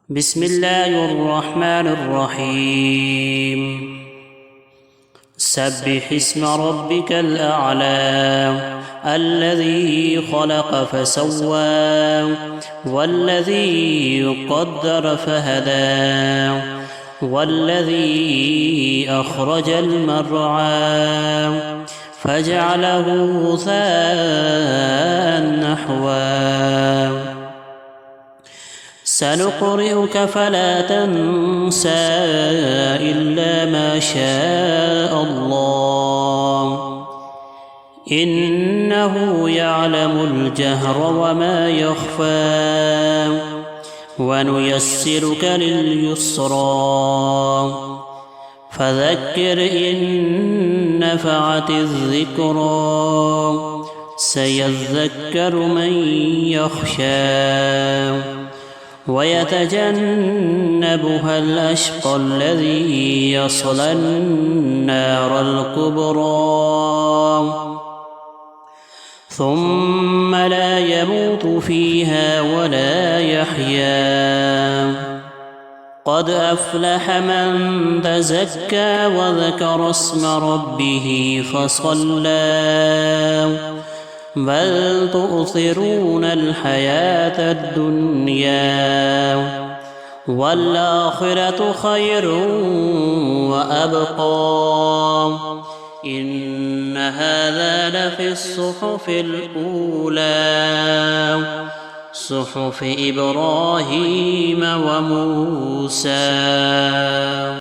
بسم الله الرحمن الرحيم. سبح اسم ربك الأعلى الذي خلق فسوى والذي قدر فهدى والذي أخرج المرعى فجعله غثاء نحوا. سنقرئك فلا تنسى إلا ما شاء الله إنه يعلم الجهر وما يخفى ونيسرك لليسرى فذكر إن نفعت الذكرى سيذكر من يخشى ويتجنبها الأشقى الذي يصلى النار الكبرى ثم لا يموت فيها ولا يحيا. قد أفلح من تزكى وذكر اسم ربه فصلى بل تؤثرون الحياة الدنيا والآخرة خير وأبقى إن هذا لفي الصحف الأولى صحف إبراهيم وموسى.